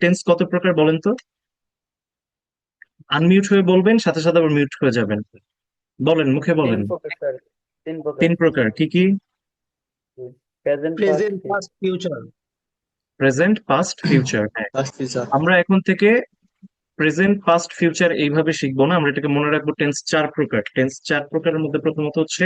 Tense কত প্রকার বলেন তো? আনমিউট হয়ে বলবেন, সাথে সাথে আবার মিউট হয়ে যাবেন। বলেন, মুখে তিন বলেন। প্রকার স্যার। তিন প্রকার। তিন প্রকার কি কি? Present, past, present past future. Present, past, future. হ্যাঁ, পাস্ট ফিউচার। আমরা এখন থেকে প্রেজেন্ট, পাস্ট, ফিউচার এইভাবে শিখবো না, আমরা এটাকে মনে রাখবো টেন্স চার প্রকার। টেন্স চার প্রকারের মধ্যে প্রথমত হচ্ছে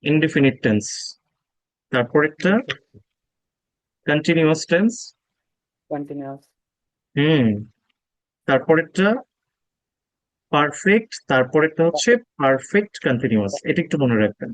ইনডিফিনিট টেন্স, তারপর একটা কন্টিনিউয়াস টেন্স, কন্টিনিউয়াস, হুম, তারপর একটা পারফেক্ট, তারপর একটা হচ্ছে পারফেক্ট কন্টিনিউয়াস। এটা একটু মনে রাখবেন।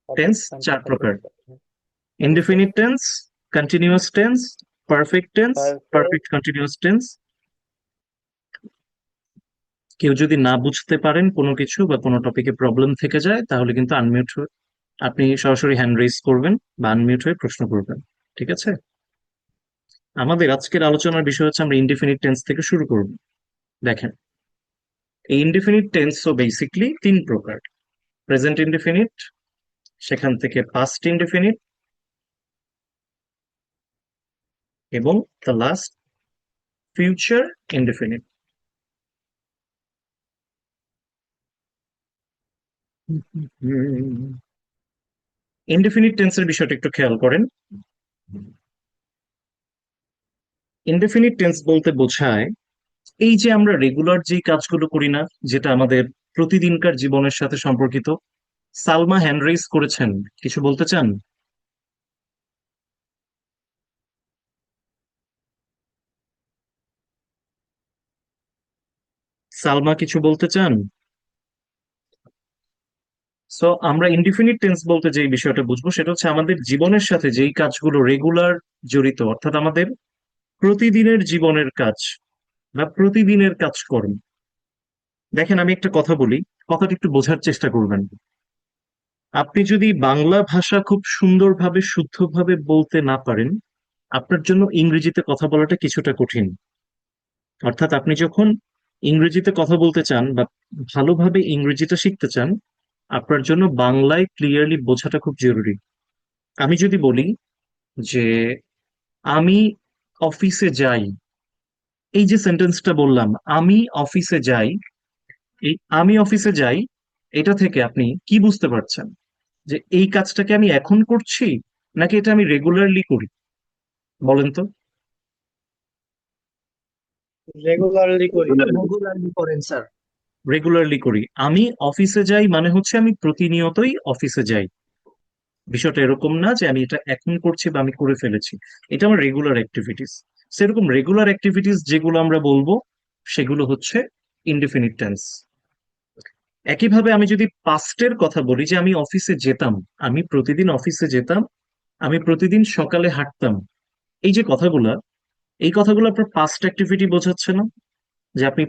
টেন্স পারফেক্ট চার প্রকার: কন্টিনিউয়াস। জি sir. Indefinite tense, continuous tense, perfect tense, perfect. Perfect continuous tense. কেউ যদি না বুঝতে পারেন কোনো কিছু বা কোনো টপিকে প্রবলেম থেকে যায়, তাহলে কিন্তু আনমিউট হয়ে আপনি সরাসরি হ্যান্ড রেজ করবেন বা আনমিউট হয়ে প্রশ্ন করবেন। ঠিক আছে? আমাদের আজকের আলোচনার বিষয় হচ্ছে আমরা ইনডিফিনিট টেন্স থেকে শুরু করব। দেখেন, এই ইনডিফিনিট টেন্স তো বেসিকলি তিন প্রকার: প্রেজেন্ট ইনডিফিনিট, সেখান থেকে পাস্ট ইনডিফিনিট, এবং the last future indefinite. Indefinite টেন্সের বিষয়টা একটু খেয়াল করেন। ইনডেফিনিট টেন্স বলতে বোঝায় এই যে আমরা রেগুলার যে কাজগুলো করি না, যেটা আমাদের প্রতিদিনকার জীবনের সাথে সম্পর্কিত। সালমা হ্যান্ড রেইজ করেছেন, কিছু বলতে চান? সালমা কিছু বলতে চান? সো আমরা ইনডিফিনিট টেন্স বলতে যে বিষয়টা বুঝবো সেটা হচ্ছে আমাদের জীবনের সাথে যেই কাজগুলো রেগুলার জড়িত, অর্থাৎ আমাদের প্রতিদিনের জীবনের কাজ বা প্রতিদিনের কাজকর্ম। দেখেন, আমি একটা কথা বলি, কথাটা একটু বোঝার চেষ্টা করবেন। আপনি যদি বাংলা ভাষা খুব সুন্দরভাবে শুদ্ধভাবে বলতে না পারেন, আপনার জন্য ইংরেজিতে কথা বলাটা কিছুটা কঠিন। অর্থাৎ আপনি যখন ইংরেজিতে কথা বলতে চান বা ভালোভাবে ইংরেজিটা শিখতে চান, আপনার জন্য বাংলায় ক্লিয়ারলি বোঝাটা খুব জরুরি। আমি যদি বলি যে আমি অফিসে যাই, এই যে সেন্টেন্সটা বললাম, আমি অফিসে যাই, এই আমি অফিসে যাই, এটা থেকে আপনি কি বুঝতে পারছেন? যে এই কাজটাকে আমি এখন করছি, নাকি এটা আমি রেগুলারলি করি? বলেন তো। রেগুলারলি করি। রেগুলারলি করেন স্যার। রেগুলারলি করি। আমি অফিসে যাই মানে হচ্ছে আমি প্রতিনিয়তই অফিসে যাই। বিষয়টা এরকম না যে আমি এটা এখন করছি বা আমি করে ফেলেছি। এটা আমার রেগুলার অ্যাক্টিভিটিস। সেরকম রেগুলার অ্যাক্টিভিটিস যেগুলো আমরা বলবো, সেগুলো হচ্ছে ইনডিফিনিট টেন্স। একইভাবে আমি যদি পাস্টের কথা বলি, যে আমি অফিসে যেতাম, আমি প্রতিদিন অফিসে যেতাম, আমি প্রতিদিন সকালে হাঁটতাম, এই যে কথাগুলা, এই কথাগুলো আপনার পাস্ট অ্যাক্টিভিটি বোঝাচ্ছে না? যে আপনি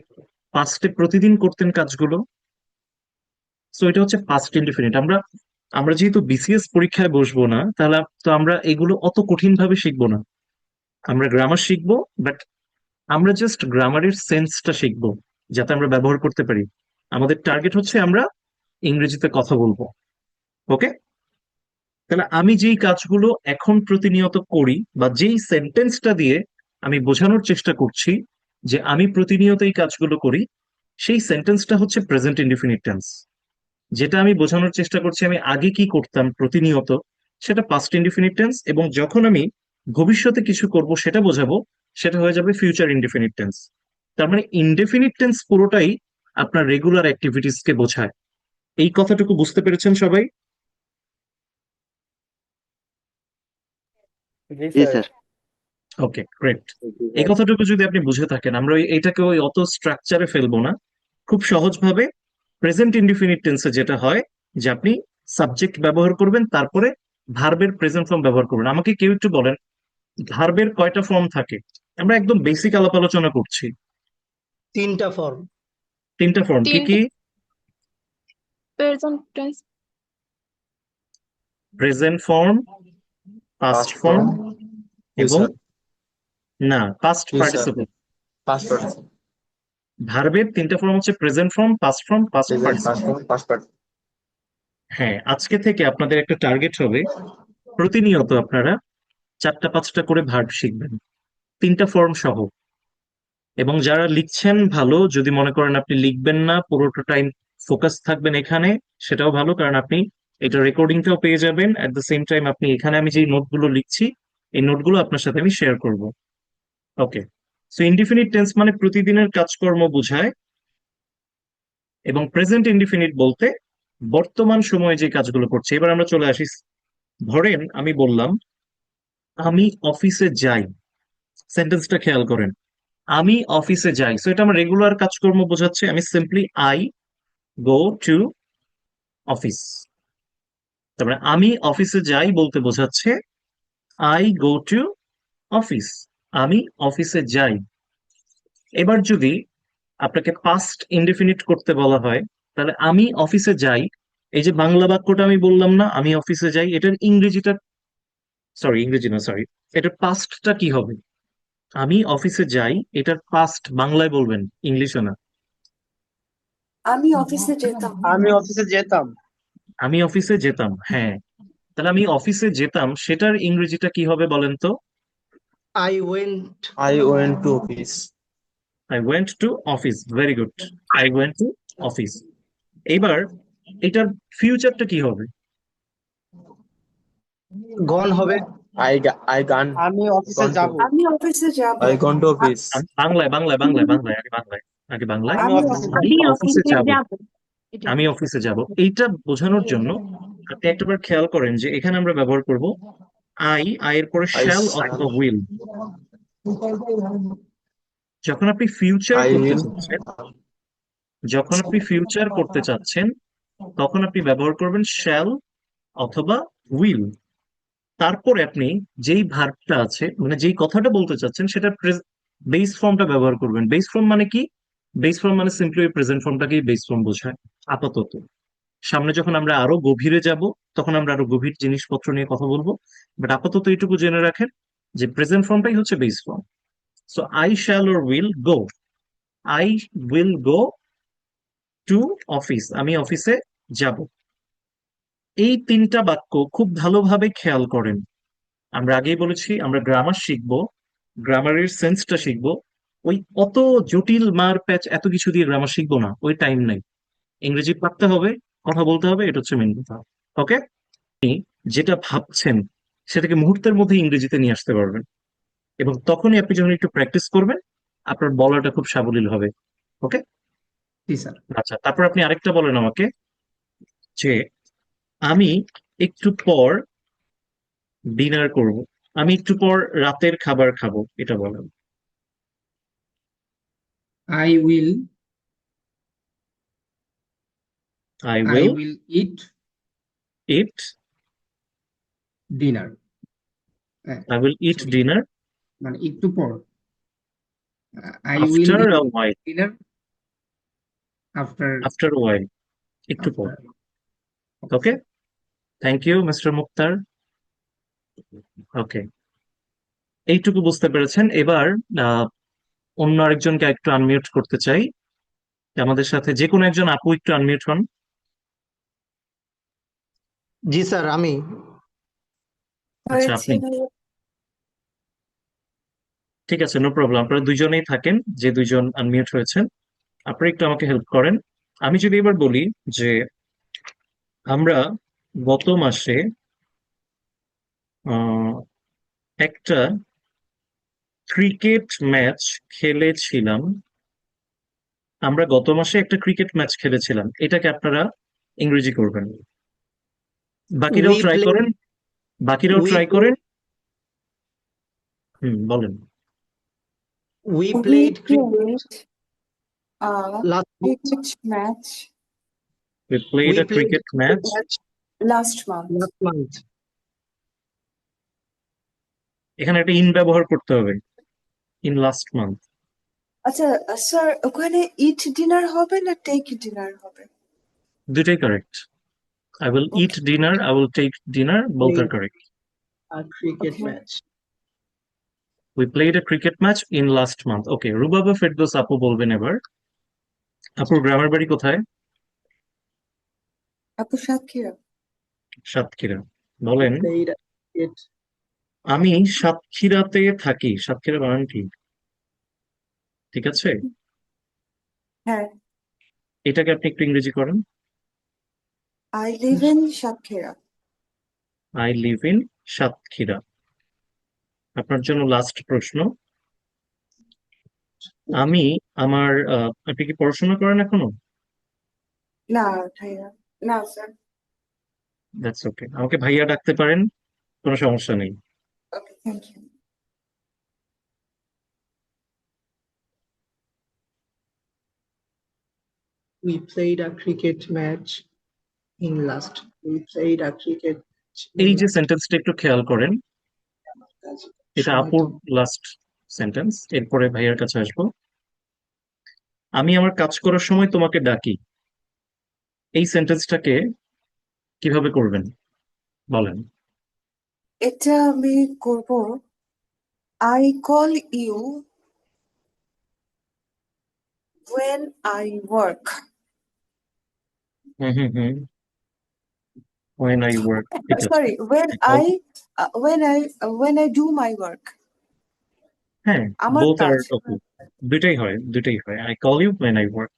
পাস্টে প্রতিদিন করতেন কাজগুলো। সো এটা হচ্ছে পাস্ট ইনডিফিনিট। আমরা আমরা যেহেতু বিসিএস পরীক্ষায় বসবো না, তাহলে তো আমরা এগুলো অত কঠিন ভাবে শিখবো না। আমরা গ্রামার শিখবো, বাট আমরা জাস্ট গ্রামারের সেন্সটা শিখবো, যাতে আমরা ব্যবহার করতে পারি। আমাদের টার্গেট হচ্ছে আমরা ইংরেজিতে কথা বলবো। ওকে? তাহলে আমি যেই কাজগুলো এখন প্রতিনিয়ত করি বা যেই সেন্টেন্সটা দিয়ে আমি বোঝানোর চেষ্টা করছি যে আমি প্রতিনিয়ত এই কাজগুলো করি, সেই সেন্টেন্সটা হচ্ছে প্রেজেন্ট ইনডিফিনিট টেন্স। যেটা আমি বোঝানোর চেষ্টা করছি আমি আগে কি করতাম প্রতিনিয়ত, সেটা পাস্ট ইনডিফিনিট টেন্স। এবং যখন আমি ভবিষ্যতে কিছু করব সেটা বোঝাবো, সেটা হয়ে যাবে ফিউচার ইনডিফিনিট টেন্স। তার মানে ইনডেফিনিট টেন্স পুরোটাই আপনার রেগুলার অ্যাক্টিভিটিস কে বোঝায়। এই কথাটুকু বুঝতে পেরেছেন সবাই? জি জি স্যার। স্যার। ওকে, গ্রেট। এই কথাটুকু যদি আপনি বুঝে থাকেন, আমরা এটাকে ওই অত স্ট্রাকচারে ফেলবো না। খুব সহজভাবে প্রেজেন্ট ইনডিফিনিট টেন্সে যেটা হয়, যে আপনি সাবজেক্ট ব্যবহার করবেন, তারপরে ভার্বের প্রেজেন্ট ফর্ম ব্যবহার করবেন। আমাকে কেউ একটু বলেন, ভার্বের কয়টা ফর্ম থাকে? আমরা একদম বেসিক আলাপ আলোচনা করছি। তিনটা ফর্ম। তিনটা ফর্ম কি তিনটা কি? Present tense. Present form, past past form, form. জি এবং স্যার। না, পাস্ট জি স্যার। পার্টিসিপল। Past participle. ভার্বের তিনটা ফর্ম হচ্ছে present form, past form, past present, past participle. Form, past participle. হ্যাঁ, আজকে থেকে আপনাদের একটা টার্গেট হবে, প্রতিনিয়ত আপনারা চারটা পাঁচটা করে ভার্ব শিখবেন। তিনটা ফর্ম সহ। এবং যারা লিখছেন ভালো, যদি মনে করেন আপনি লিখবেন না, পুরোটা টাইম ফোকাস থাকবেন এখানে, সেটাও ভালো, কারণ আপনি এটা রেকর্ডিংটাও পেয়ে যাবেন। অ্যাট দ্য সেম টাইম আপনি এখানে আমি যে নোটগুলো লিখছি, এই নোটগুলো আপনার সাথে আমি শেয়ার করব। ওকে, সো ইনডিফিনিট টেন্স মানে প্রতিদিনের কাজকর্ম বোঝায়, এবং প্রেজেন্ট ইনডিফিনিট বলতে বর্তমান সময়ে যে কাজগুলো করছে। এবার আমরা চলে আসি, ধরেন আমি বললাম আমি অফিসে যাই। সেন্টেন্সটা খেয়াল করেন, আমি অফিসে যাই, সো এটা আমার রেগুলার কাজকর্ম বোঝাচ্ছে। আমি simply I go to office. তারপরে আমি অফিসে যাই বলতে বোঝাচ্ছে আই গো টু অফিস, আমি অফিসে যাই। এবার যদি আপনাকে পাস্ট ইনডেফিনিট করতে বলা হয়, তাহলে আমি অফিসে যাই, এই যে বাংলা বাক্যটা আমি বললাম না আমি অফিসে যাই, এটার ইংরেজিটা, সরি ইংরেজি না সরি, এটার পাস্টটা কি হবে? আমি অফিসে যাই, এটার পাস্ট বাংলায় বলবেন, ইংলিশে না। আমি অফিসে যেতাম। আমি অফিসে যেতাম। আমি অফিসে যেতাম, হ্যাঁ। তাহলে আমি অফিসে যেতাম, সেটার ইংরেজিটা কি হবে বলেন তো? I went. I went to office. I went to office, very good, I went to office. এইবার এটার ফিউচারটা কি হবে? গন হবে। I gone আমি অফিসে gone যাব। to আমি অফিসে যাব। I gone to office. বাংলায় বাংলায় বাংলায় বাংলায়, আগে বাংলায়, আগে বাংলায়। আমি আমি অফিসে আমি যাব। অফিসে যাব, যাব। এটা আমি অফিসে যাব, এইটা বোঝানোর জন্য আপনি একটাবার খেয়াল করেন যে এখানে আমরা ব্যবহার করব এর পরে I শ্যাল shall. অথবা উইল। যখন আপনি ফিউচার I করতে will. চাচ্ছেন, যখন আপনি ফিউচার করতে চাচ্ছেন, তখন আপনি ব্যবহার করবেন শ্যাল অথবা উইল। তারপরে আপনি যেই ভার্বটা আছে, মানে যেই কথাটা বলতে চাচ্ছেন, সেটা বেস ফর্মটা ব্যবহার করবেন। বেস ফর্ম মানে কি? বেস ফর্ম মানে সিম্পলি প্রেজেন্ট ফর্মটাকেই বেস ফর্ম বোঝায় আপাতত। সামনে যখন আমরা আরো গভীরে যাব, তখন আমরা আরো গভীর জিনিসপত্র নিয়ে কথা বলবো, বাট আপাতত এইটুকু জেনে রাখেন যে প্রেজেন্ট ফর্মটাই হচ্ছে base form. So I shall or will go, I will go to office, আমি অফিসে যাব। এই তিনটা বাক্য খুব ভালোভাবে খেয়াল করেন। আমরা আগেই বলেছি আমরা গ্রামার শিখবো, গ্রামারের সেন্সটা শিখবো। ওই অত জটিল মার প্যাচ এত কিছু দিয়ে গ্রামার শিখবো না, ওই টাইম নাই। ইংরেজি পারতে হবে, কথা বলতে হবে, এটা হচ্ছে মেন কথা। ওকে, যেটা ভাবছেন সেটাকে মুহূর্তের মধ্যে ইংরেজিতে নিয়ে আসতে পারবেন, এবং তখনই আপনি যখন একটু প্র্যাকটিস করবেন, আপনার বলাটা খুব সাবলীল হবে। ওকে, জি স্যার। আচ্ছা, তারপর আপনি আরেকটা বলেন আমাকে যে আমি একটু পর ডিনার করব, আমি একটু পর রাতের খাবার খাবো, এটা বলেন। I will I I will will eat eat, dinner. I will eat Sorry, dinner মানে একটু পর। I will after eat a while, dinner after after a while, একটু পর। after. Okay, thank you mister Muktar. Okay, এইটুকু বুঝতে পেরেছেন। এবার আহ, অন্য আরেকজনকে একটু আনমিউট করতে চাই। আমাদের সাথে যে কোনো একজন আপু একটু আনমিউট হন। জি স্যার, আমি। আচ্ছা, হয়েছে আপনি, ভাইয়া। ঠিক আছে, নো প্রবলেম, আপনারা দুইজনেই থাকেন, যে দুইজন আনমিউট হয়েছেন। আপনারা একটু আমাকে হেল্প করেন। আমি যদি এবার বলি যে আমরা গত মাসে আহ, একটা ক্রিকেট ম্যাচ খেলেছিলাম, আমরা গত মাসে একটা ক্রিকেট ম্যাচ খেলেছিলাম, এটাকে আপনারা ইংরেজি করবেন। বাকিরাও We ট্রাই play. করেন, বাকিরাও We ট্রাই play. করেন। বলেন। We We played cricket played a last month. cricket match We played We a played cricket cricket match match last month. last month. এখানে একটা ইন ব্যবহার করতে হবে, ইন লাস্ট মান্থ। আচ্ছা sir, ওখানে eat dinner হবে না টেক ডিনার হবে? দুটাই correct. I will eat Okay. Dinner, I will take dinner, both are Played correct. a cricket Okay. match. We played a cricket match in last month. Okay, Rubaba Ferdous আপু বলবেন এবার। আপুর গ্রামের বাড়ি কোথায়? আপু সাতক্ষীরা। সাতক্ষীরা, We বলেন। played a cricket আমি সাতক্ষীরাতে থাকি। সাতক্ষীরা বানান কি? ঠিক আছে, হ্যাঁ, এটাকে আপনি একটু ইংরেজি করেন। I live in Shakira. I live in Satkhira. আপনার জন্য লাস্ট প্রশ্ন। আমি আমার আপনি কি পড়াশোনা করেন এখনো? না, ভাইয়া, না স্যার। দ্যাটস ওকে, আমাকে ভাইয়া ডাকতে পারেন, কোনো সমস্যা নেই। Okay, thank you. We played a cricket match in last. We played a cricket match এই in যে সেন্টেন্সটা একটু খেয়াল করেন, last. এটা আপুর লাস্ট সেন্টেন্স, এরপরে ভাইয়ার কাছে আসবো। আমি আমার কাজ করার সময় তোমাকে ডাকি, এই সেন্টেন্সটাকে কিভাবে করবেন বলেন? এটা আমি করব, I call you when I work. Hmm hmm hmm, when I work, ঠিক আছে। Sorry, when I do my work. হ্যাঁ, আমার both কাজ। are okay, দুইটাই হয়, দুইটাই হয়। I call you when I work.